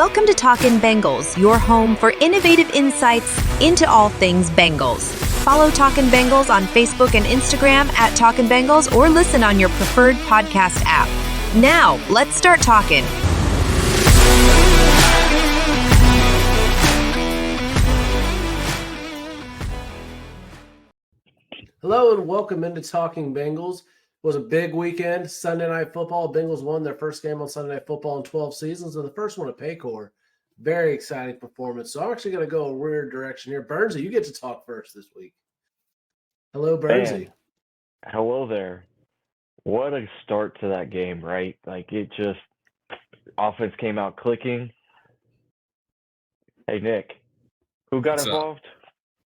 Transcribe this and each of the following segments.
Welcome to Talkin Bengals, your home for innovative insights into all things Bengals. Follow Talkin Bengals on Facebook and Instagram at Talkin Bengals or listen on your preferred podcast app. Now, let's start talking. Hello and welcome into Talking Bengals. It was a big weekend, Sunday Night Football. Bengals won their first game on Sunday Night Football in 12 seasons, and the first one at Paycor. Very exciting performance. So I'm actually going to go a weird direction here. Bernsey, you get to talk first this week. Hello, Bernsey. Man, hello there. What a start to that game, right? Like, it just, offense came out clicking. Hey, Nick, who got involved?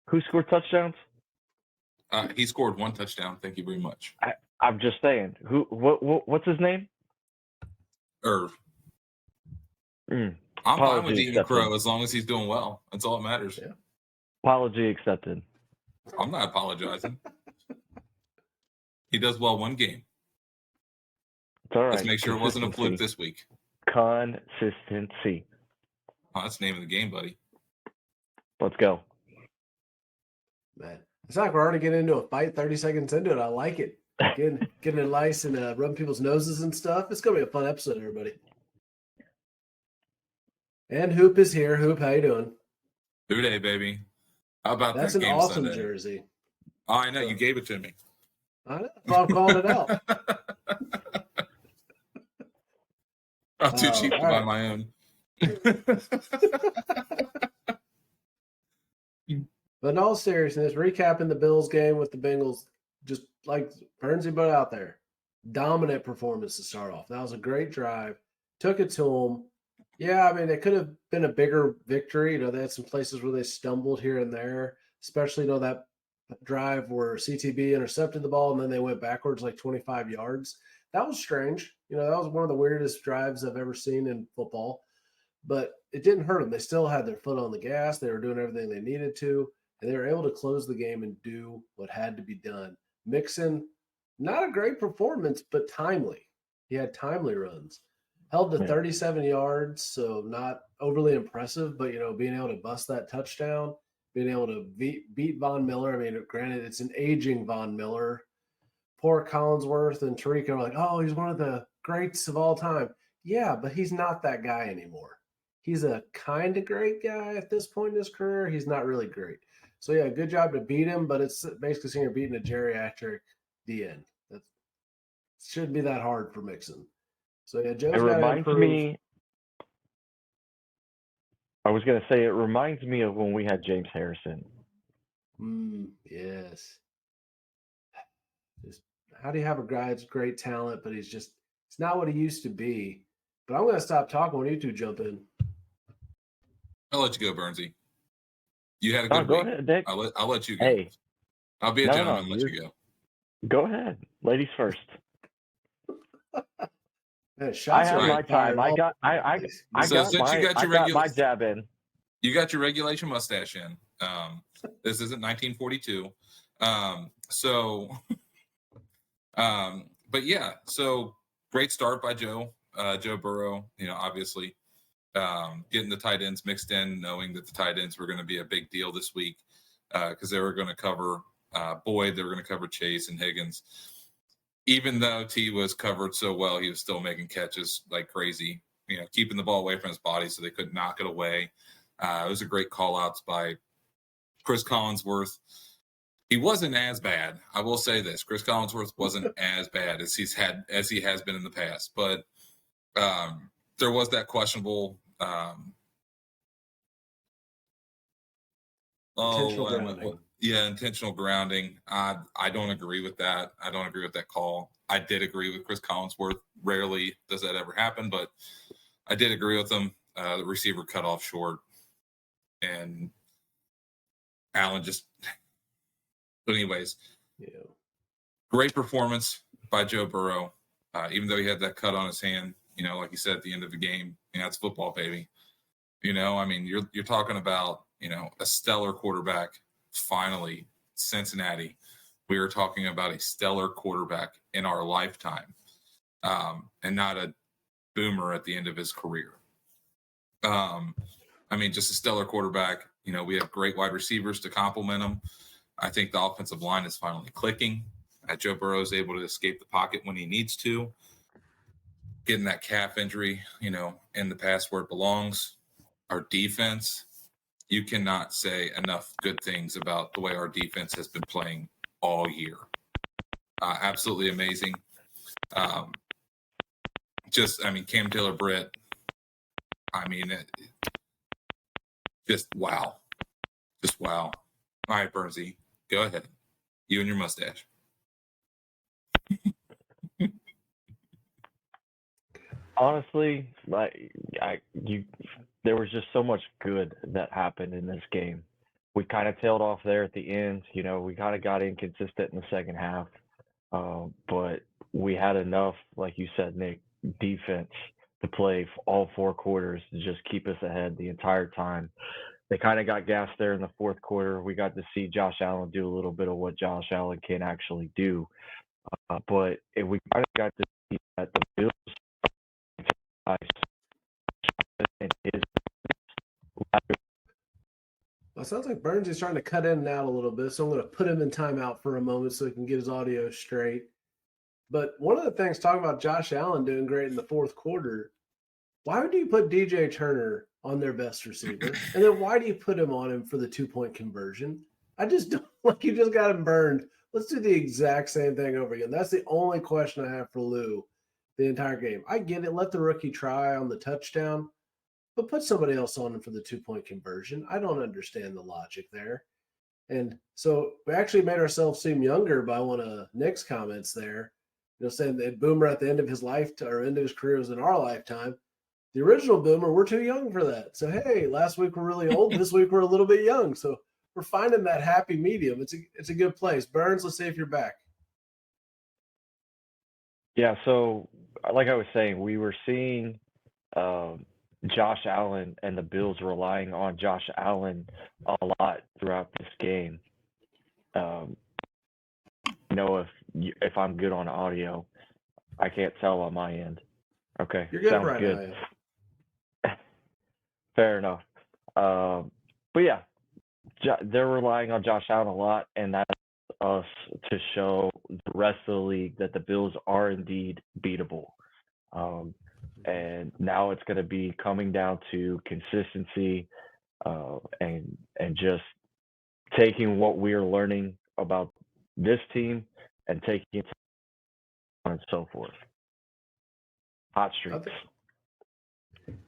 Who scored touchdowns? He scored one touchdown. Thank you very much. I'm just saying. What's his name? Irv. I'm fine with eating crow as long as he's doing well. That's all that matters. Yeah. Apology accepted. I'm not apologizing. He does well one game. It's all right. Let's make sure it wasn't a fluke this week. Consistency. Oh, that's the name of the game, buddy. Let's go. Man, it's like we're already getting into a fight 30 seconds into it. I like it. Getting it nice and rubbing people's noses and stuff. It's going to be a fun episode, everybody. And Hoop is here. Hoop, how you doing? Who Dey, baby. How about That's that an game awesome Sunday? jersey. Oh, I know. You gave it to me. I know. I'm calling it out. I'm too cheap to buy my own. But in all seriousness, recapping the Bills game with the Bengals, just like Bernsey put out there, dominant performance to start off. That was a great drive. Took it to them. Yeah, I mean, it could have been a bigger victory. You know, they had some places where they stumbled here and there, especially, you know, that drive where CTB intercepted the ball and then they went backwards like 25 yards. That was strange. You know, that was one of the weirdest drives I've ever seen in football. But it didn't hurt them. They still had their foot on the gas. They were doing everything they needed to. And they were able to close the game and do what had to be done. Mixon, not a great performance, but timely. He had timely runs. Held to 37 yards, so not overly impressive, but, you know, being able to bust that touchdown, being able to beat Von Miller. I mean, granted, it's an aging Von Miller. Poor Collinsworth and Tariq are like, oh, he's one of the greats of all time. Yeah, but he's not that guy anymore. He's a kind of great guy at this point in his career. He's not really great. So, yeah, good job to beat him, but it's basically saying you're beating a geriatric DN. That shouldn't be that hard for Mixon. So, yeah, Joe's got to improve. It reminds me of when we had James Harrison. Yes. Just, how do you have a guy that's great talent, but it's not what he used to be. But I'm going to stop talking when you two jump in. I'll let you go, Bernsey. You had a good week. Go ahead, Dick. I'll let you go. Hey. I'll be a gentleman and let you go. Go ahead. Ladies first. Man, I have my time. I got my jab in. You got your regulation mustache in. This isn't 1942. But yeah, so great start by Joe Burrow, you know, obviously. Getting the tight ends mixed in, knowing that the tight ends were going to be a big deal this week because they were going to cover Boyd, they were going to cover Chase and Higgins. Even though T was covered so well, he was still making catches like crazy, you know, keeping the ball away from his body so they couldn't knock it away. It was a great call-outs by Chris Collinsworth. He wasn't as bad. I will say this. Chris Collinsworth wasn't as bad as he has been in the past, but there was that questionable intentional grounding. I don't agree with that. I don't agree with that call. I did agree with Chris Collinsworth. Rarely does that ever happen, but I did agree with him. The receiver cut off short, and Allen just. But anyways, great performance by Joe Burrow. Even though he had that cut on his hand, you know, like you said at the end of the game, you know, it's football, baby. You know, I mean, you're talking about, you know, a stellar quarterback. Finally, Cincinnati. We are talking about a stellar quarterback in our lifetime, and not a boomer at the end of his career. I mean, just a stellar quarterback. You know, we have great wide receivers to complement him. I think the offensive line is finally clicking. Joe Burrow is able to escape the pocket when he needs to. Getting that calf injury, you know, in the past where it belongs. Our defense, you cannot say enough good things about the way our defense has been playing all year. Absolutely amazing. Cam Taylor-Britt, just wow. Just wow. All right, Bernsey, go ahead. You and your mustache. Honestly, there was just so much good that happened in this game. We kind of tailed off there at the end. You know, we kind of got inconsistent in the second half, but we had enough, like you said, Nick, defense to play all 4 quarters to just keep us ahead the entire time. They kind of got gassed there in the fourth quarter. We got to see Josh Allen do a little bit of what Josh Allen can actually do, but we kind of got to see that the Bills and his. Well, it sounds like Burns is trying to cut in and out a little bit, so I'm going to put him in timeout for a moment so he can get his audio straight. But one of the things, talking about Josh Allen doing great in the fourth quarter, why would you put DJ Turner on their best receiver? And then why do you put him on him for the 2-point conversion? I just don't like, you just got him burned. Let's do the exact same thing over again. That's the only question I have for Lou the entire game. I get it. Let the rookie try on the touchdown, but put somebody else on him for the 2-point conversion. I don't understand the logic there. And so we actually made ourselves seem younger by one of Nick's comments there, you know, saying that Boomer at the end of his life or end of his career was in our lifetime. The original Boomer, we're too young for that. So, hey, last week we're really old. This week we're a little bit young. So we're finding that happy medium. It's a good place. Burns, let's see if you're back. Yeah, so like I was saying, we were seeing Josh Allen and the Bills relying on Josh Allen a lot throughout this game. If I'm good on audio, I can't tell on my end. Okay, you're good sounds right good. now. Yeah. Fair enough. But yeah, they're relying on Josh Allen a lot, and that's us to show the rest of the league that the Bills are indeed beatable. And now it's going to be coming down to consistency and just taking what we are learning about this team and taking it on and so forth. Hot streaks.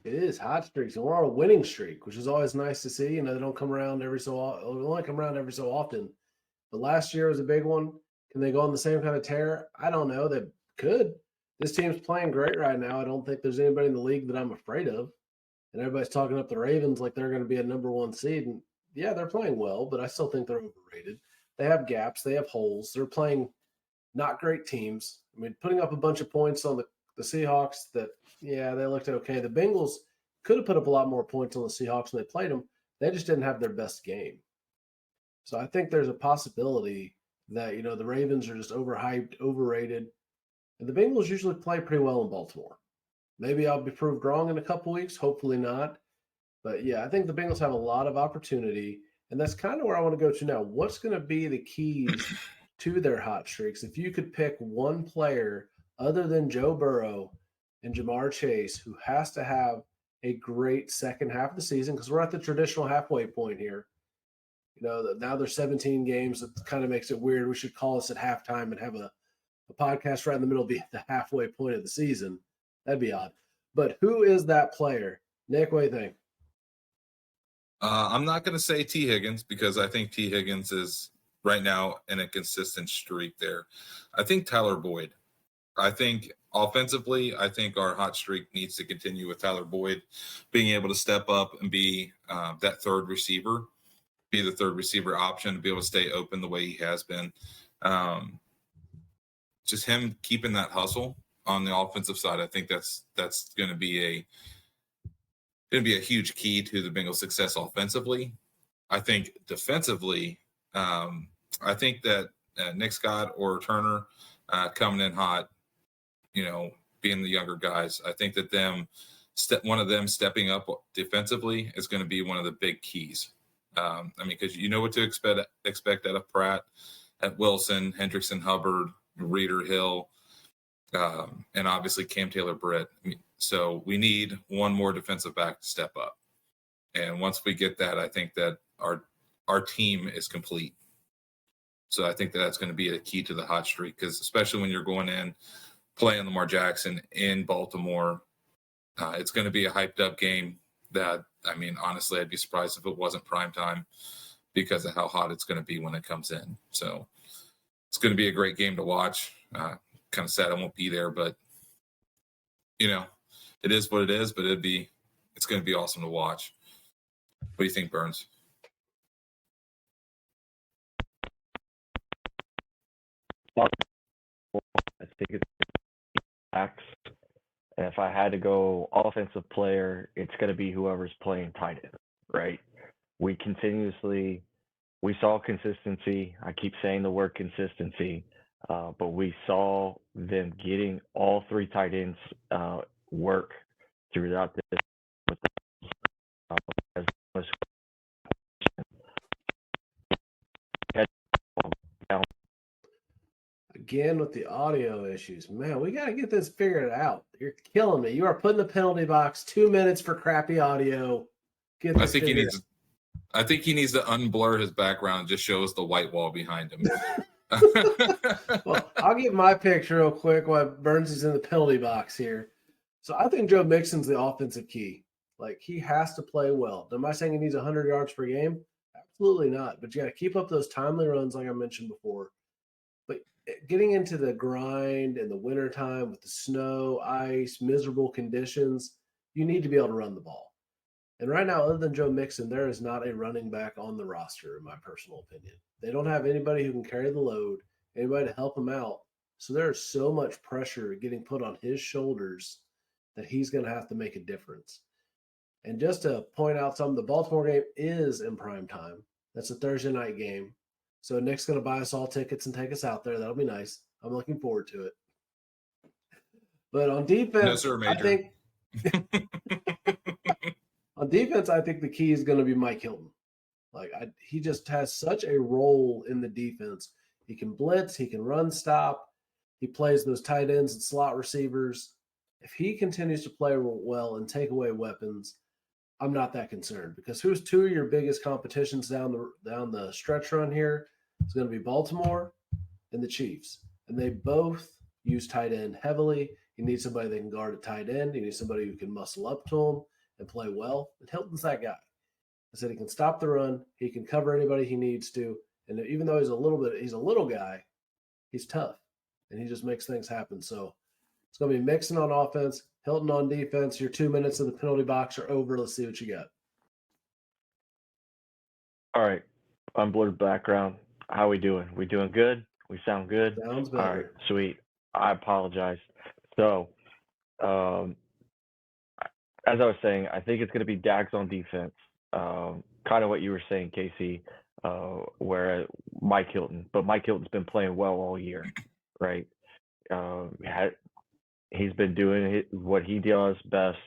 It is hot streaks, and we're on a winning streak, which is always nice to see. You know, they don't come around every so often. But last year was a big one. Can they go on the same kind of tear? I don't know. They could. This team's playing great right now. I don't think there's anybody in the league that I'm afraid of. And everybody's talking up the Ravens like they're going to be a number 1 seed. And yeah, they're playing well, but I still think they're overrated. They have gaps. They have holes. They're playing not great teams. I mean, putting up a bunch of points on the Seahawks that, yeah, they looked okay. The Bengals could have put up a lot more points on the Seahawks when they played them. They just didn't have their best game. So I think there's a possibility that, you know, the Ravens are just overhyped, overrated. And the Bengals usually play pretty well in Baltimore. Maybe I'll be proved wrong in a couple weeks. Hopefully not. But yeah, I think the Bengals have a lot of opportunity. And that's kind of where I want to go to now. What's going to be the keys to their hot streaks? If you could pick one player other than Joe Burrow and Jamar Chase who has to have a great second half of the season, because we're at the traditional halfway point here. You know, now there's 17 games. That kind of makes it weird. We should call us at halftime and have a podcast right in the middle be at the halfway point of the season. That'd be odd. But who is that player? Nick, what do you think? I'm not going to say T. Higgins because I think T. Higgins is right now in a consistent streak there. I think Tyler Boyd. I think offensively, I think our hot streak needs to continue with Tyler Boyd being able to step up and be that third receiver, be the third receiver option, to be able to stay open the way he has been. Just him keeping that hustle on the offensive side, I think that's going to be a huge key to the Bengals' success offensively. I think defensively, I think that Nick Scott or Turner coming in hot, you know, being the younger guys, I think that them one of them stepping up defensively is going to be one of the big keys. Because you know what to expect out of Pratt, at Wilson, Hendrickson, Hubbard, Reeder, Hill, and obviously Cam Taylor-Britt. So we need one more defensive back to step up. And once we get that, I think that our team is complete. So I think that's going to be a key to the hot streak, because especially when you're going in playing Lamar Jackson in Baltimore, it's going to be a hyped up game that, honestly, I'd be surprised if it wasn't prime time because of how hot it's going to be when it comes in. So it's going to be a great game to watch. Kind of sad I won't be there, but it is what it is, but it's going to be awesome to watch. What do you think, Burns? I think it's backs. And if I had to go offensive player, it's going to be whoever's playing tight end, right? We saw consistency. I keep saying the word consistency, but we saw them getting all three tight ends work throughout this. Again with the audio issues. Man, we got to get this figured out. You're killing me. You are putting the penalty box 2 minutes for crappy audio. I think he needs to unblur his background and just show us the white wall behind him. Well, I'll get my picture real quick while Burns is in the penalty box here. So I think Joe Mixon's the offensive key. Like, he has to play well. Am I saying he needs 100 yards per game? Absolutely not. But you got to keep up those timely runs like I mentioned before. But getting into the grind in the wintertime with the snow, ice, miserable conditions, you need to be able to run the ball. And right now, other than Joe Mixon, there is not a running back on the roster, in my personal opinion. They don't have anybody who can carry the load, anybody to help him out. So there is so much pressure getting put on his shoulders that he's going to have to make a difference. And just to point out something, the Baltimore game is in prime time. That's a Thursday night game. So Nick's going to buy us all tickets and take us out there. That'll be nice. I'm looking forward to it. But on defense, no, sir, Major. On defense, I think the key is going to be Mike Hilton. He just has such a role in the defense. He can blitz, he can run stop, he plays those tight ends and slot receivers. If he continues to play well and take away weapons, I'm not that concerned, because who's two of your biggest competitions down the stretch run here? It's going to be Baltimore and the Chiefs, and they both use tight end heavily. You need somebody that can guard a tight end. You need somebody who can muscle up to him and play well. And Hilton's that guy. I said he can stop the run. He can cover anybody he needs to. And even though he's a little guy, he's tough, and he just makes things happen. So it's going to be Mixon on offense, Hilton on defense. Your 2 minutes in the penalty box are over. Let's see what you got. All right. Unblurred background. How we doing? We doing good? We sound good? Sounds better. All right. Sweet. I apologize. So, as I was saying, I think it's going to be Dax on defense. Kind of what you were saying, Casey, where Mike Hilton. But Mike Hilton's been playing well all year, right? He's been doing what he does best,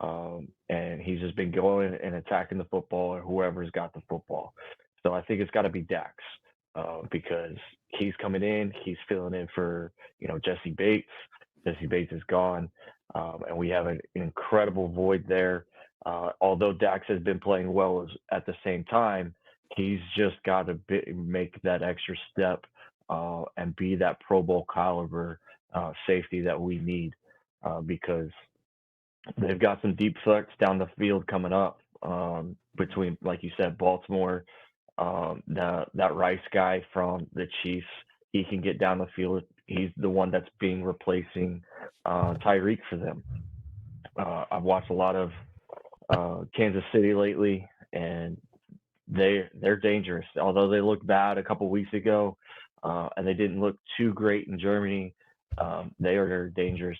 and he's just been going and attacking the football or whoever's got the football. So I think it's got to be Dax, because he's coming in, he's filling in for Jesse Bates. Jesse Bates is gone, and we have an incredible void there. Although Dax has been playing well at the same time, he's just got to make that extra step and be that Pro Bowl caliber safety that we need, because they've got some deep threats down the field coming up between, like you said, Baltimore, that Rice guy from the Chiefs. He can get down the field. He's the one that's being replacing Tyreek for them. I've watched a lot of Kansas City lately, and they're dangerous. Although they looked bad a couple weeks ago, and they didn't look too great in Germany, they are a dangerous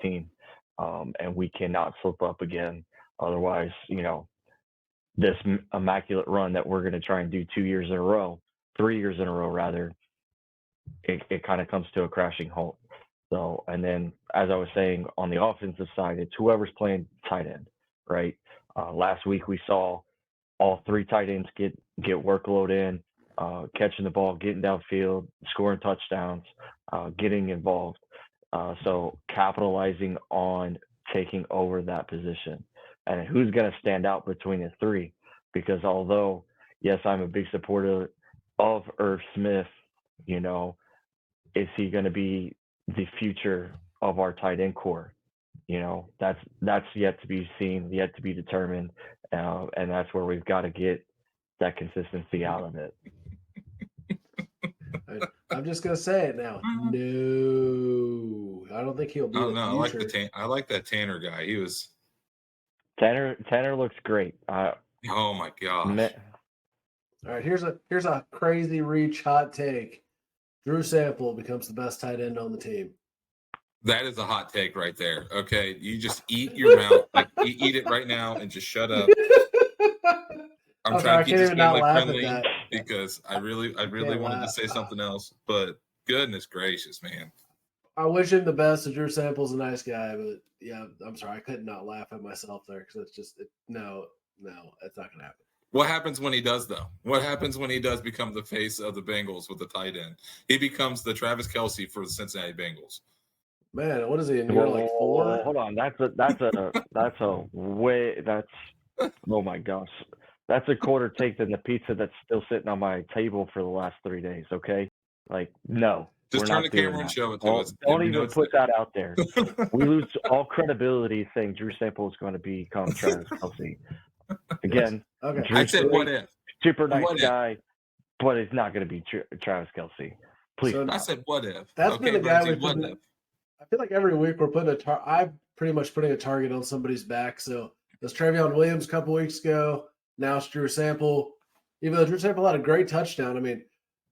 team, and we cannot slip up again. Otherwise, this immaculate run that we're going to try and do 3 years in a row rather, it kind of comes to a crashing halt. So, and then as I was saying, on the offensive side, it's whoever's playing tight end, right? Last week we saw all three tight ends get workload in, catching the ball, getting downfield, scoring touchdowns, getting involved. So capitalizing on taking over that position. And who's going to stand out between the three? Because although, yes, I'm a big supporter of Irv Smith, you know, is he going to be the future of our tight end core? You know, that's yet to be seen, yet to be determined. And that's where we've got to get that consistency out of it. I'm just gonna say it now. No, I don't think he'll be. Oh the no, future. I like that Tanner guy. He was Tanner looks great. oh my gosh. All right, here's a crazy reach hot take. Drew Sample becomes the best tight end on the team. That is a hot take right there. Okay, you just eat your mouth, like eat it right now, and just shut up. I'm trying to keep this family friendly because I really wanted to say something else, but goodness gracious, man. I wish him the best. Drew Sample's a nice guy, but yeah, I'm sorry, I could not laugh at myself there because it's just no, it's not gonna happen. What happens when he does, though? What happens when he does become the face of the Bengals with the tight end? He becomes the Travis Kelce for the Cincinnati Bengals. Man, what is he in year like 4? Hold on, oh my gosh. That's a quarter take than the pizza that's still sitting on my table for the last 3 days, okay? Like, no. Just turn the camera and show it to us. Don't even put that out there. We lose all credibility saying Drew Sample is going to become Travis Kelce. Again, okay. I said what if. Super nice guy, but it's not going to be Travis Kelce. Please. So I said what if. That's okay, been the guy what if. I feel like every week we're putting I'm pretty much putting a target on somebody's back. So there's Travion Williams a couple weeks ago. Now it's Drew Sample. Even though Drew Sample had a great touchdown. I mean,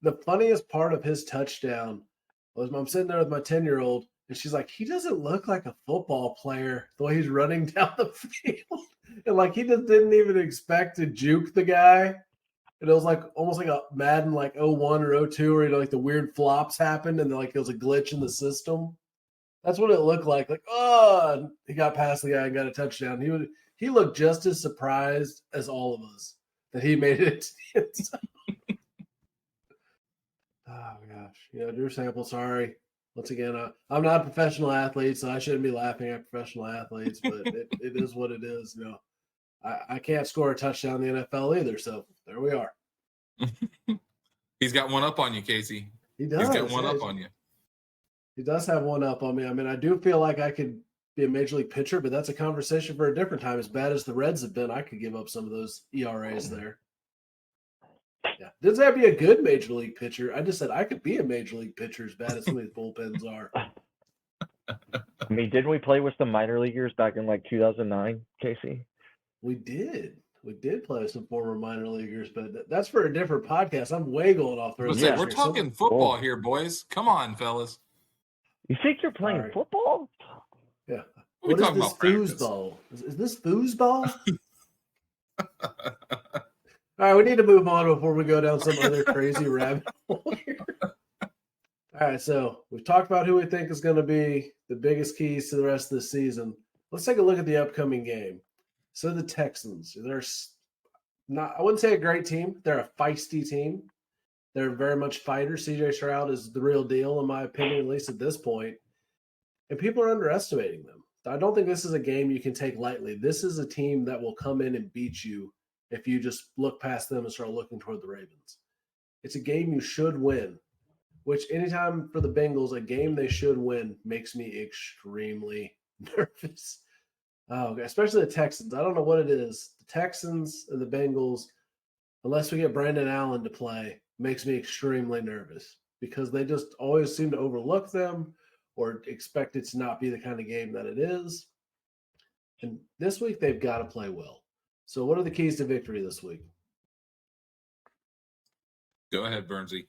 the funniest part of his touchdown was I'm sitting there with my 10-year-old, and she's like, he doesn't look like a football player the way he's running down the field. And like he just didn't even expect to juke the guy. And it was like almost like a Madden like 01 or 02 where like the weird flops happened and like it was a glitch in the system. That's what it looked like. Like, oh, he got past the guy and got a touchdown. He looked just as surprised as all of us that he made it. Oh gosh, Drew Sample. Sorry, once again, I'm not a professional athlete, so I shouldn't be laughing at professional athletes. But it is what it is. I can't score a touchdown in the NFL either. So there we are. He's got one up on you, Casey. He does. He's got one up on you. He does have one up on me. I mean, I do feel like I could be a major league pitcher, but that's a conversation for a different time. As bad as the Reds have been, I could give up some of those ERAs there. Yeah. Doesn't have to be a good major league pitcher. I just said I could be a major league pitcher as bad as some of these bullpens are. I mean, didn't we play with some minor leaguers back in like 2009, Casey? We did. We did play with some former minor leaguers, but that's for a different podcast. I'm way going off the rails. We're talking football here, boys. Come on, fellas. You think you're playing football? Yeah. What is this foosball? Is this foosball? All right, we need to move on before we go down some other crazy rabbit hole here. All right, so we've talked about who we think is going to be the biggest keys to the rest of the season. Let's take a look at the upcoming game. So the Texans, they're not, I wouldn't say a great team. They're a feisty team. They're very much fighters. CJ Stroud is the real deal, in my opinion, at least at this point. And people are underestimating them. I don't think this is a game you can take lightly. This is a team that will come in and beat you if you just look past them and start looking toward the Ravens. It's a game you should win, which anytime for the Bengals, a game they should win makes me extremely nervous. Oh, especially the Texans. I don't know what it is. The Texans and the Bengals, unless we get Brandon Allen to play, makes me extremely nervous because they just always seem to overlook them or expect it to not be the kind of game that it is. And this week, they've got to play well. So what are the keys to victory this week? Go ahead, Bernsey.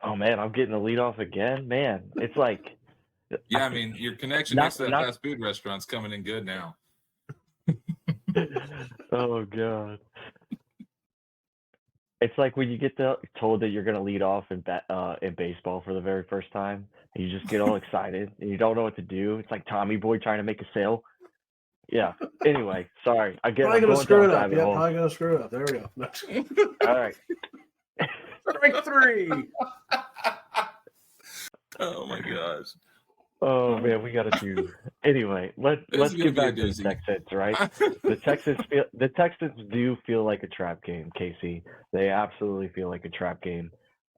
Oh, man, I'm getting the lead off again. Man, it's like – yeah, I mean, your connection next to that fast food restaurant's coming in good now. Oh, God. It's like when you get told that you're going to lead off in baseball for the very first time, and you just get all excited and you don't know what to do. It's like Tommy Boy trying to make a sale. Yeah. Anyway, sorry. Probably I'm gonna going screw down it up. rabbit Yeah, hole. probably gonna screw it up. There we go. All right. Strike 3. Oh my gosh. Oh man, we got to do. Anyway, let's gonna get be a back to the doozy. Texans, right? The Texans do feel like a trap game, Casey. They absolutely feel like a trap game.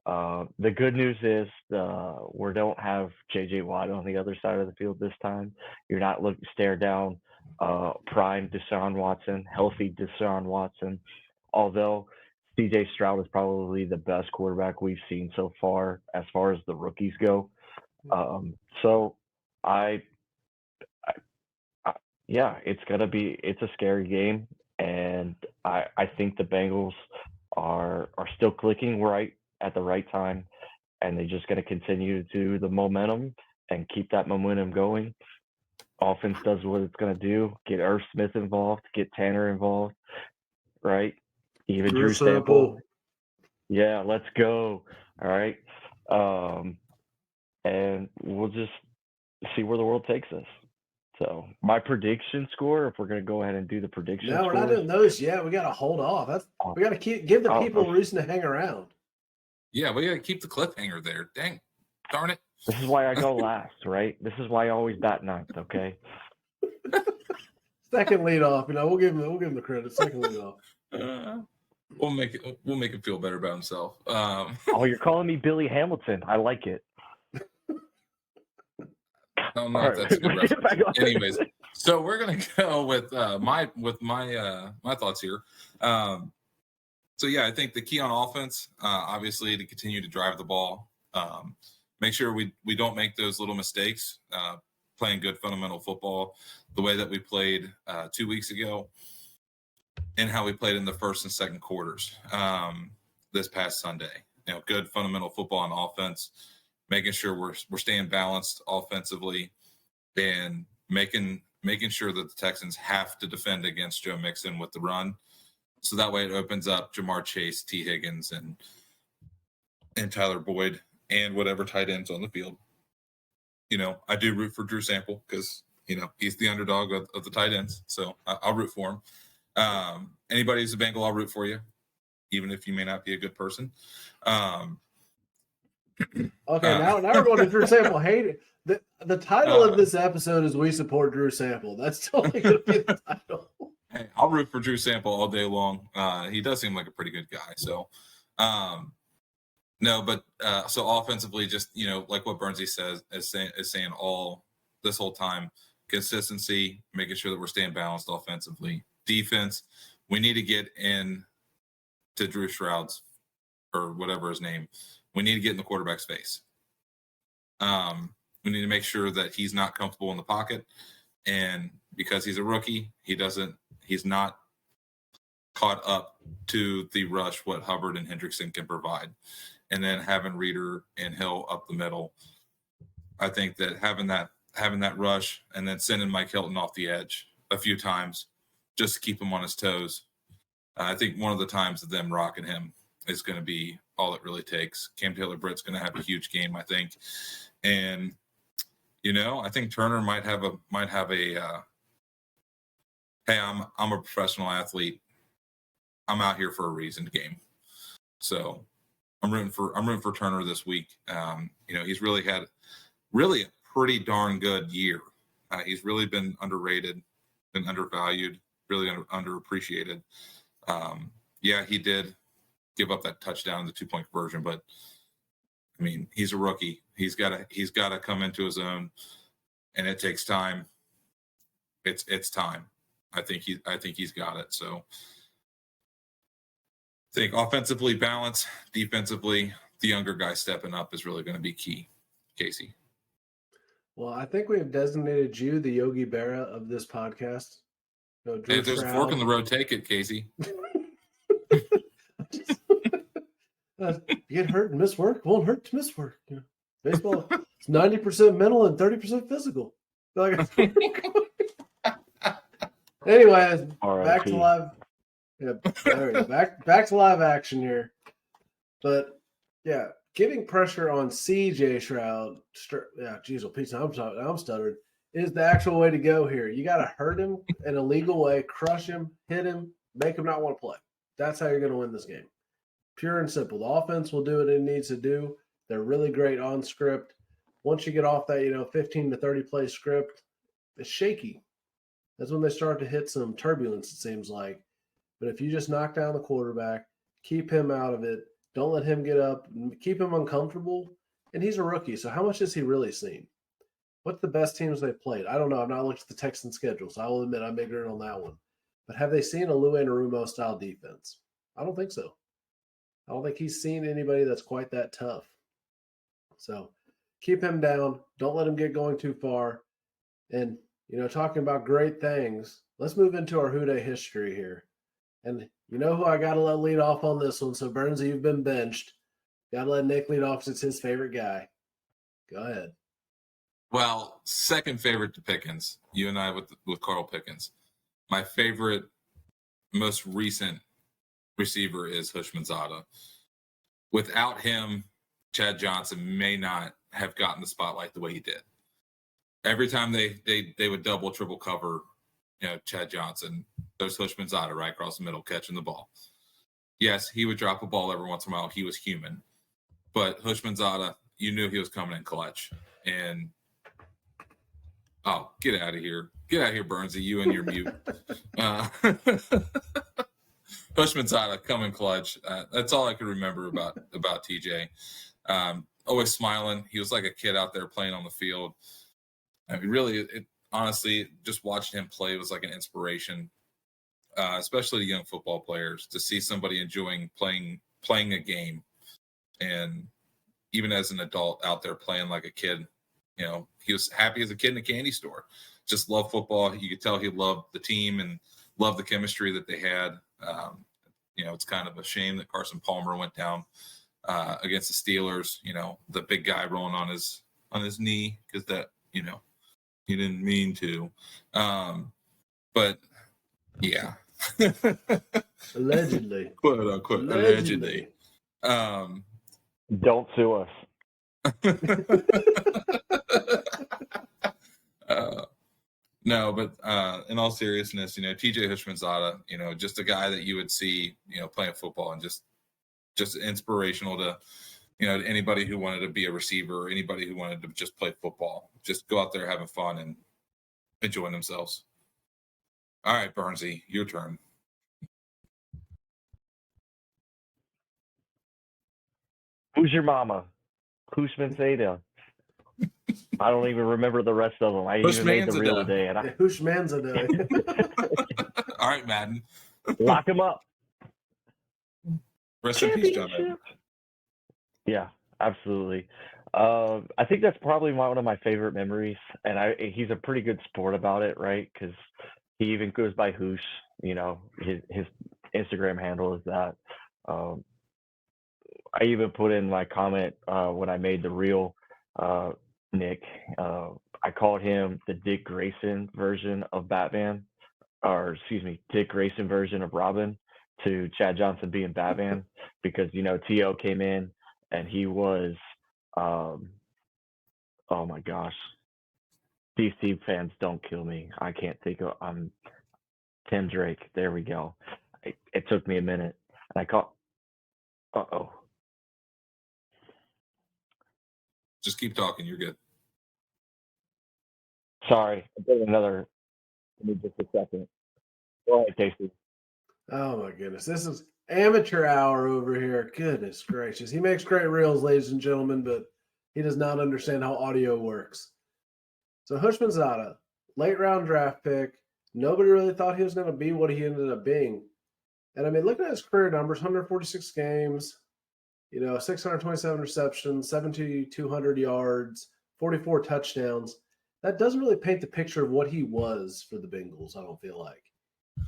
The good news is we don't have JJ Watt on the other side of the field this time. You're not looking stare down prime Deshaun Watson, healthy Deshaun Watson. Although CJ Stroud is probably the best quarterback we've seen so far as the rookies go. So I yeah, it's a scary game, and I think the Bengals are still clicking right at the right time, and they're just going to continue to do the momentum and keep that momentum going. Offense does what it's going to do. Get Irv Smith involved, get Tanner involved, right? Even Drew Sample. Yeah, let's go. All right. And we'll just see where the world takes us. So my prediction score, if we're going to go ahead and do the prediction No, we're not doing those yet. We got to hold off. We got to give the people a reason to hang around. Yeah, we got to keep the cliffhanger there. Dang, darn it. This is why I go last, right? This is why I always bat ninth, okay? Second lead off, we'll give him the credit. Second lead off. We'll make him feel better about himself. Oh, you're calling me Billy Hamilton. I like it. No, not that's a good reference. Anyways, so we're gonna go with my thoughts here. So yeah, I think the key on offense, obviously, to continue to drive the ball. Make sure we don't make those little mistakes. Playing good fundamental football, the way that we played 2 weeks ago, and how we played in the first and second quarters this past Sunday. Good fundamental football on offense. Making sure we're staying balanced offensively, and making sure that the Texans have to defend against Joe Mixon with the run, so that way it opens up Jamar Chase, T. Higgins, and Tyler Boyd, and whatever tight ends on the field. I do root for Drew Sample because he's the underdog of the tight ends, so I'll root for him. Anybody who's a Bengal, I'll root for you, even if you may not be a good person. Okay, now we're going to Drew Sample. The title of this episode is "We Support Drew Sample." That's totally going to be the title. Hey, I'll root for Drew Sample all day long. He does seem like a pretty good guy. So, so offensively, just like what Bernsey says is saying all this whole time, consistency, making sure that we're staying balanced offensively. Defense, we need to get in to Drew Stroud's or whatever his name. We need to get in the quarterback's face. We need to make sure that he's not comfortable in the pocket, and because he's a rookie, he's not caught up to the rush what Hubbard and Hendrickson can provide. And then having Reeder and Hill up the middle, I think that having that rush and then sending Mike Hilton off the edge a few times just to keep him on his toes. I think one of the times of them rocking him is going to be all it really takes. Cam Taylor-Britt's going to have a huge game, I think. And, I think Turner might have a hey, I'm a professional athlete. I'm out here for a reason game. So I'm rooting for Turner this week. He's really had a pretty darn good year. He's really been underrated, been undervalued, really underappreciated. He did give up that touchdown in the 2-point conversion, but I mean, he's a rookie. He's got to come into his own, and it takes time. It's time. I think he's got it. So I think offensively balance, defensively, the younger guy stepping up is really going to be key. Casey. Well, I think we've designated you the Yogi Berra of this podcast. If there's a fork in the road, take it, Casey. Get hurt and miss work won't hurt to miss work. Baseball, it's 90% mental and 30% physical. Anyway, back to live. Yeah, there we go. Back to live action here. But yeah, getting pressure on CJ Stroud, geez, well, Pete, I'm stuttering, is the actual way to go here. You got to hurt him in a legal way, crush him, hit him, make him not want to play. That's how you're going to win this game. Pure and simple. The offense will do what it needs to do. They're really great on script. Once you get off that, 15 to 30 play script, it's shaky. That's when they start to hit some turbulence, it seems like. But if you just knock down the quarterback, keep him out of it, don't let him get up, keep him uncomfortable, and he's a rookie. So how much has he really seen? What's the best teams they've played? I don't know. I've not looked at the Texans schedule, so I will admit I'm ignorant on that one. But have they seen a Lou Anarumo style defense? I don't think so. I don't think he's seen anybody that's quite that tough. So keep him down. Don't let him get going too far. And, talking about great things, let's move into our Who Dey history here. And you know who I got to let lead off on this one. So, Burnsy, you've been benched. Got to let Nick lead off because it's his favorite guy. Go ahead. Well, second favorite to Pickens. You and I with Carl Pickens. My favorite, most recent receiver is Houshmandzadeh. Without him, Chad Johnson may not have gotten the spotlight the way he did. Every time they would double, triple cover, Chad Johnson, there's Houshmandzadeh right across the middle catching the ball. Yes, he would drop a ball every once in a while. He was human. But Houshmandzadeh, you knew he was coming in clutch. And, get out of here. Get out of here, Burnsy, you and your mute. Houshmandzadeh coming clutch. That's all I could remember about TJ. Always smiling. He was like a kid out there playing on the field. I mean, really, honestly, just watching him play was like an inspiration, especially to young football players, to see somebody enjoying playing a game. And even as an adult out there playing like a kid, he was happy as a kid in a candy store. Just loved football. You could tell he loved the team and loved the chemistry that they had. It's kind of a shame that Carson Palmer went down against the Steelers. The big guy rolling on his knee because that he didn't mean to. But yeah, allegedly, quote unquote, allegedly. Don't sue us. No, but in all seriousness, TJ Houshmandzadeh, just a guy that you would see, playing football and just inspirational to, anybody who wanted to be a receiver, or anybody who wanted to just play football, just go out there having fun and enjoying themselves. All right, Burnsy, your turn. Who's your mama? Houshmandzadeh. I don't even remember the rest of them. I even made the reel today. Houshmandzadeh. All right, Madden. Lock him up. Rest in peace, John Madden. Yeah, absolutely. I think that's probably one of my favorite memories, and he's a pretty good sport about it, right? Because he even goes by Hoosh. His Instagram handle is that. I even put in my comment when I made the reel, Nick. I called him the Dick Grayson version of Batman, Dick Grayson version of Robin to Chad Johnson being Batman, because T.O. came in and he was, oh my gosh, DC fans, don't kill me. I can't think of Tim Drake. There we go. It took me a minute, and I caught. Just keep talking. You're good. Sorry, I did another. Give me just a second. Go ahead, Casey. Oh my goodness, this is amateur hour over here. Goodness gracious, he makes great reels, ladies and gentlemen, but he does not understand how audio works. So Houshmandzadeh, late round draft pick. Nobody really thought he was going to be what he ended up being. And I mean, looking at his career numbers, 146 games, 627 receptions, 7,200 yards, 44 touchdowns. That doesn't really paint the picture of what he was for the Bengals, I don't feel like.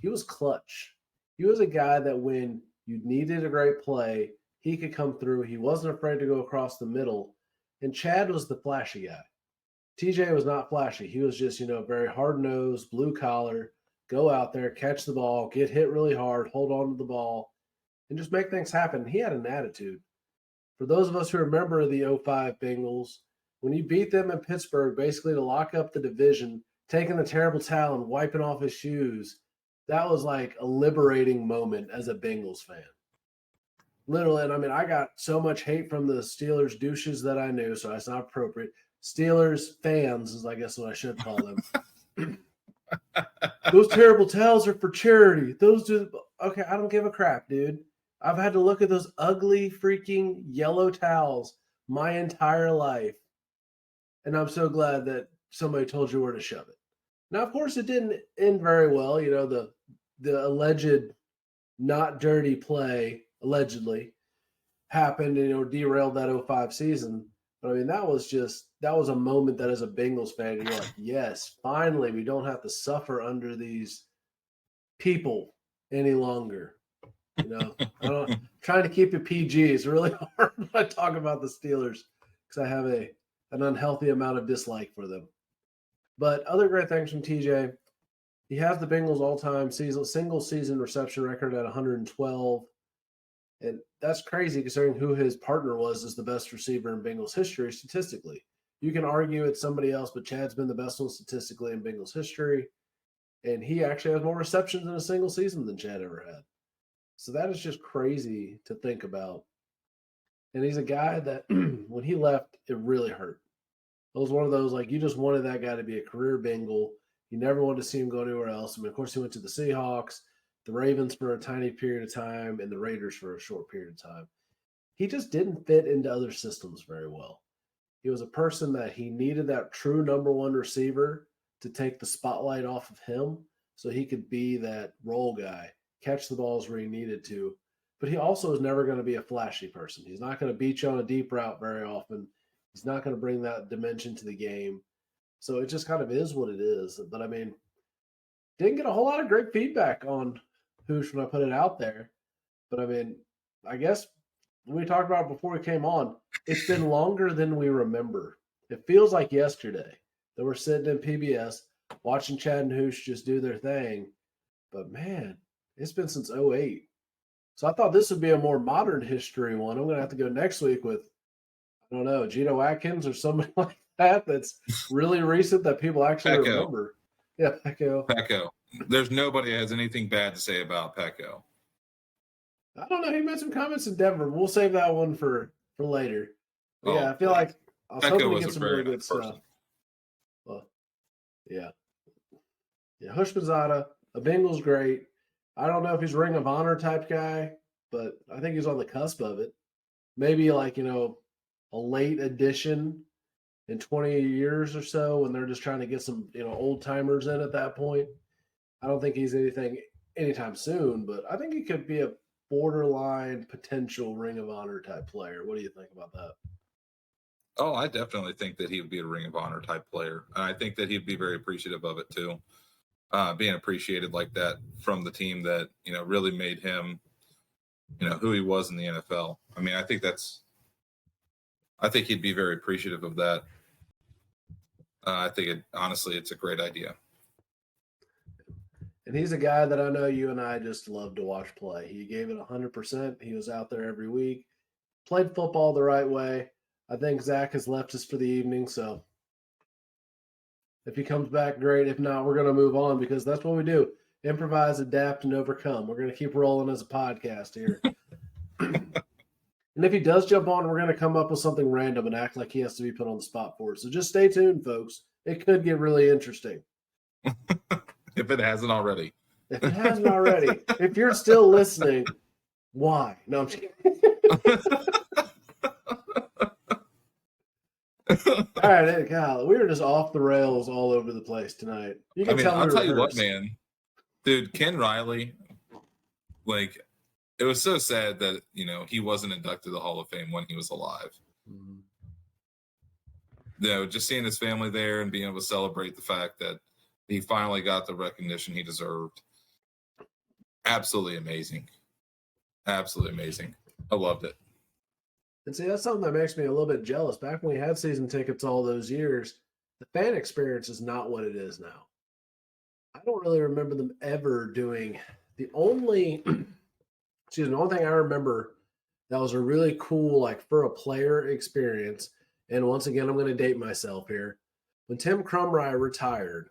He was clutch. He was a guy that when you needed a great play, he could come through. He wasn't afraid to go across the middle. And Chad was the flashy guy. TJ was not flashy. He was just, very hard-nosed, blue-collar, go out there, catch the ball, get hit really hard, hold on to the ball, and just make things happen. He had an attitude. For those of us who remember the 05 Bengals, when you beat them in Pittsburgh, basically to lock up the division, taking the terrible towel and wiping off his shoes, that was like a liberating moment as a Bengals fan. Literally, and I mean, I got so much hate from the Steelers douches that I knew, so that's not appropriate. Steelers fans is, I guess, what I should call them. Those terrible towels are for charity. Okay, I don't give a crap, dude. I've had to look at those ugly freaking yellow towels my entire life. And I'm so glad that somebody told you where to shove it. Now, of course, it didn't end very well. You know, the alleged not dirty play, allegedly, happened and, derailed that 05 season. But I mean, that was a moment that as a Bengals fan, you're like, yes, finally, we don't have to suffer under these people any longer. Trying to keep it PG is really hard when I talk about the Steelers because I have an unhealthy amount of dislike for them. But other great things from TJ, he has the Bengals all-time single season reception record at 112. And that's crazy considering who his partner was as the best receiver in Bengals history statistically. You can argue it's somebody else, but Chad's been the best one statistically in Bengals history. And he actually has more receptions in a single season than Chad ever had. So that is just crazy to think about. And he's a guy that when he left, it really hurt. It was one of those, like, you just wanted that guy to be a career Bengal. You never wanted to see him go anywhere else. I mean, of course, he went to the Seahawks, the Ravens for a tiny period of time, and the Raiders for a short period of time. He just didn't fit into other systems very well. He was a person that he needed that true number one receiver to take the spotlight off of him so he could be that role guy, catch the balls where he needed to. But he also is never going to be a flashy person. He's not going to beat you on a deep route very often. He's not going to bring that dimension to the game. So it just kind of is what it is. But I mean, didn't get a whole lot of great feedback on Hoosh when I put it out there. But I mean, I guess we talked about it before we came on. It's been longer than we remember. It feels like yesterday that we're sitting in PBS watching Chad and Hoosh just do their thing. But man, it's been since 08. So I thought this would be a more modern history one. I'm going to have to go next week with, I don't know, Geno Atkins or somebody like that that's really recent that people actually remember. Yeah, Pecco. There's nobody that has anything bad to say about Pecco. I don't know. He made some comments in Denver. We'll save that one for later. But yeah, I feel like I was hoping to get some really good stuff. Well, yeah. Yeah, Houshmandzadeh, a Bengals great. I don't know if he's Ring of Honor type guy, but I think he's on the cusp of it. Maybe like, a late addition in 20 years or so when they're just trying to get some, old timers in at that point. I don't think he's anytime soon, but I think he could be a borderline potential Ring of Honor type player. What do you think about that? Oh, I definitely think that he would be a Ring of Honor type player. And I think that he'd be very appreciative of it too. Being appreciated like that from the team that, really made him, who he was in the NFL. I mean, I think he'd be very appreciative of that. I think honestly, it's a great idea. And he's a guy that I know you and I just love to watch play. He gave it 100%. He was out there every week, played football the right way. I think Zach has left us for the evening, so if he comes back, great. If not, we're going to move on because that's what we do. Improvise, adapt, and overcome. We're going to keep rolling as a podcast here. And if he does jump on, we're going to come up with something random and act like he has to be put on the spot for it. So just stay tuned, folks. It could get really interesting. If it hasn't already. If it hasn't already. If you're still listening, why? No, I'm just kidding. All right, God, we were just off the rails all over the place tonight. I'll tell you what, man. Dude, Ken Riley, it was so sad that, he wasn't inducted to the Hall of Fame when he was alive. Mm-hmm. Just seeing his family there and being able to celebrate the fact that he finally got the recognition he deserved. Absolutely amazing. Absolutely amazing. I loved it. And see, that's something that makes me a little bit jealous. Back when we had season tickets all those years, the fan experience is not what it is now. I don't really remember them ever doing the only excuse me, the only thing I remember that was a really cool, like for a player experience. And once again, I'm going to date myself here. When Tim Crumry retired,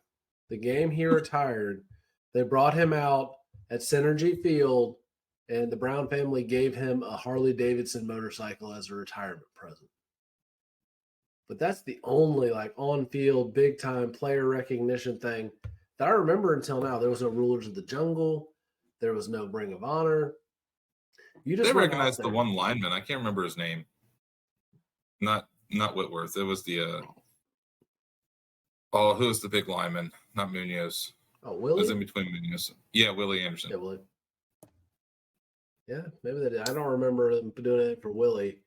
the game he retired, they brought him out at Synergy Field, and the Brown family gave him a Harley Davidson motorcycle as a retirement present. But that's the only like on-field, big-time player recognition thing that I remember until now. There was no Rulers of the Jungle. There was no Ring of Honor. You just They went out recognized the there. one lineman. I can't remember his name. Not Whitworth. It was the who was the big lineman? Not Munoz. Oh, It Willie? was in between Munoz. Yeah, Willie Anderson. Yeah, Willie. Yeah, maybe they did. I don't remember them doing it for Willie.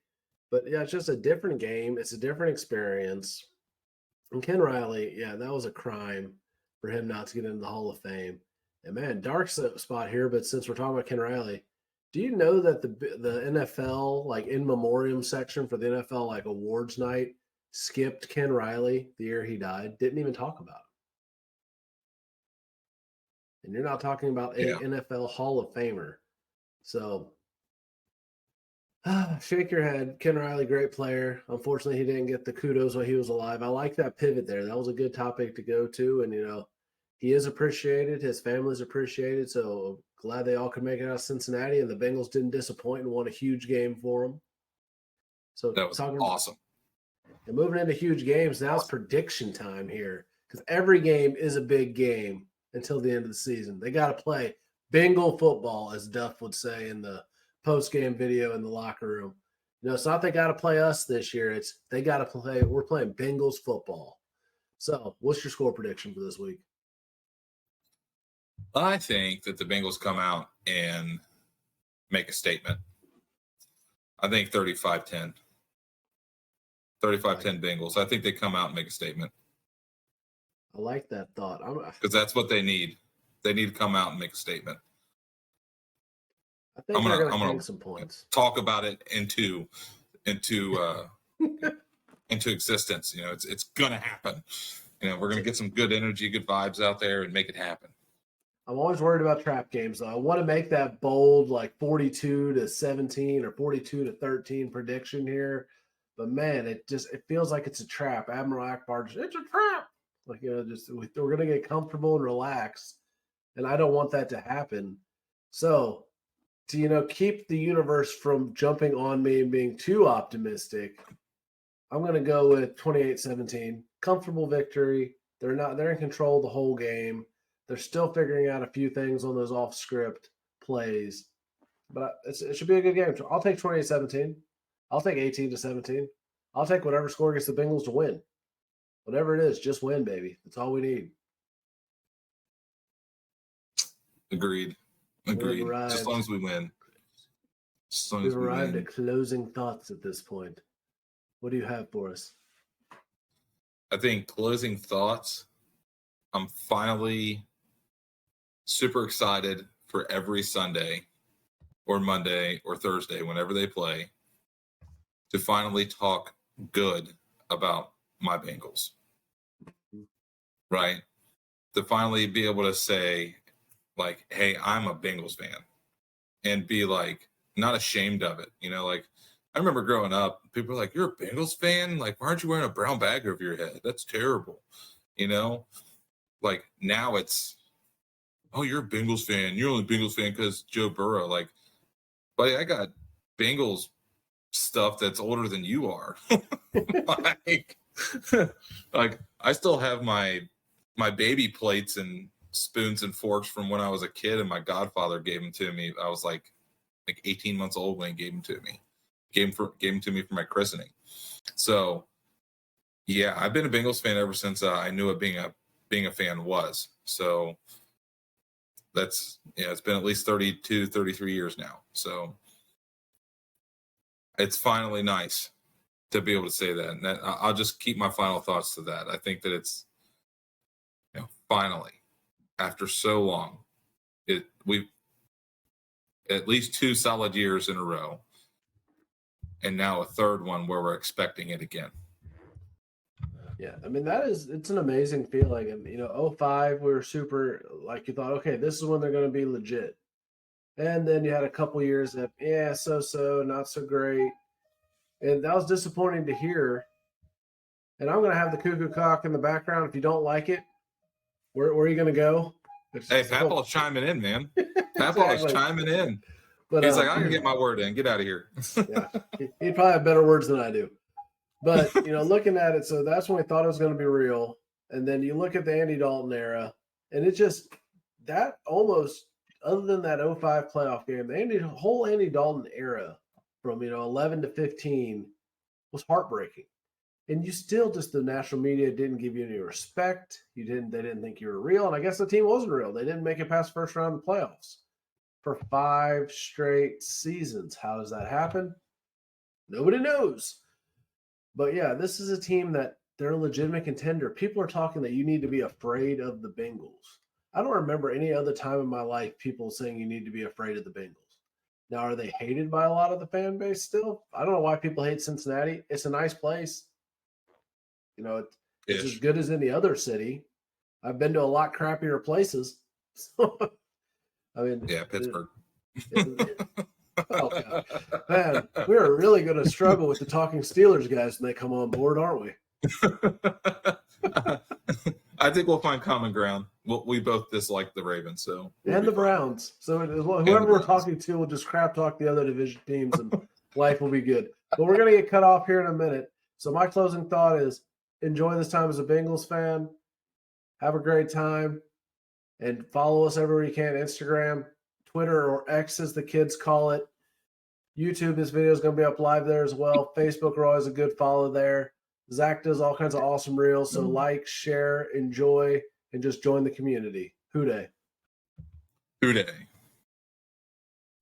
But yeah, it's just a different game. It's a different experience. And Ken Riley, yeah, that was a crime for him not to get into the Hall of Fame. And man, dark spot here, but since we're talking about Ken Riley, do you know that the NFL, like in memoriam section for the NFL, like awards night, skipped Ken Riley the year he died? Didn't even talk about him. And you're not talking about a Yeah. NFL Hall of Famer. So shake your head. Ken Riley, great player. Unfortunately, he didn't get the kudos while he was alive. I like that pivot there. That was a good topic to go to. And, he is appreciated. His family's appreciated. So glad they all could make it out of Cincinnati. And the Bengals didn't disappoint and won a huge game for them. So That was awesome. And moving into huge games, now it's prediction time here. Because every game is a big game until the end of the season. They got to play Bengal football, as Duff would say in the post-game video in the locker room. It's not they got to play us this year. It's they got to play. We're playing Bengals football. So, what's your score prediction for this week? I think that the Bengals come out and make a statement. I think 35-10. 35-10 Bengals. I think they come out and make a statement. I like that thought. Because that's what they need. They need to come out and make a statement. I think they're going to hang some points. Talk about it into existence. It's going to happen. We're going to get some good energy, good vibes out there and make it happen. I'm always worried about trap games, though. I want to make that bold, like 42-17 or 42-13 prediction here. But, man, it feels like it's a trap. Admiral Akbar, it's a trap. Like, we're going to get comfortable and relax. And I don't want that to happen. So, to, keep the universe from jumping on me and being too optimistic, I'm going to go with 28-17. Comfortable victory. They're in control the whole game. They're still figuring out a few things on those off-script plays. But it should be a good game. I'll take 28-17. I'll take 18-17. I'll take whatever score gets the Bengals to win. Whatever it is, just win, baby. That's all we need. Agreed. Just as long as we win. We've arrived at closing thoughts at this point. What do you have for us? I think closing thoughts, I'm finally super excited for every Sunday or Monday or Thursday, whenever they play, to finally talk good about my Bengals. Right? To finally be able to say, like, hey, I'm a Bengals fan, and be like, not ashamed of it. I remember growing up, people were like, you're a Bengals fan? Like, why aren't you wearing a brown bag over your head? That's terrible. Like, now it's, oh, you're a Bengals fan. You're only a Bengals fan because Joe Burrow. Like, buddy, I got Bengals stuff that's older than you are. like, I still have my baby plates and spoons and forks from when I was a kid, and my godfather gave them to me. I was like 18 months old when he gave them to me. Gave them to me for my christening. So, yeah, I've been a Bengals fan ever since I knew what being a fan was. So that's, it's been at least 32, 33 years now. So it's finally nice to be able to say that. And I'll just keep my final thoughts to that. I think that it's, finally, after so long, we've at least 2 solid years in a row, and now a third one where we're expecting it again. Yeah, I mean it's an amazing feeling, and 05 we were super like you thought, okay, this is when they're going to be legit, and then you had a couple years that so not so great, and that was disappointing to hear. And I'm going to have the cuckoo cock in the background. If you don't like it, where are you going to go? Hey, Papal's chiming in, man. Papal is chiming in. But he's like, I'm going to get my word in. Get out of here. Yeah, he'd probably have better words than I do. But, looking at it, so that's when we thought it was going to be real. And then you look at the Andy Dalton era, and it just, that almost, other than that 05 playoff game, the whole Andy Dalton era from, 11 to 15 was heartbreaking. And you still the national media didn't give you any respect. They didn't think you were real. And I guess the team wasn't real. They didn't make it past first round of the playoffs for 5 straight seasons. How does that happen? Nobody knows. But yeah, this is a team that they're a legitimate contender. People are talking that you need to be afraid of the Bengals. I don't remember any other time in my life people saying you need to be afraid of the Bengals. Now, are they hated by a lot of the fan base still? I don't know why people hate Cincinnati. It's a nice place. It's as good as any other city. I've been to a lot crappier places. So, I mean, yeah, Pittsburgh. Oh, God. Man, we are really going to struggle with the Talking Steelers guys when they come on board, aren't we? I think we'll find common ground. We both dislike the Ravens, and the Browns. So whoever we're talking to will just crap talk the other division teams, and life will be good. But we're going to get cut off here in a minute. So my closing thought is: enjoy this time as a Bengals fan. Have a great time. And follow us everywhere you can. Instagram, Twitter, or X as the kids call it. YouTube, this video is going to be up live there as well. Facebook are always a good follow there. Zach does all kinds of awesome reels. So like, share, enjoy, and just join the community. Who Dey. Who Dey.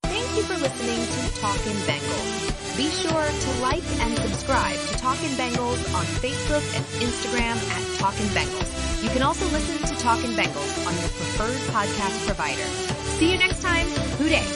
Thank you for listening to Talkin Bengals. Be sure to like and subscribe to Talkin Bengals on Facebook and Instagram at Talkin Bengals. You can also listen to Talkin Bengals on your preferred podcast provider. See you next time. Who Dey.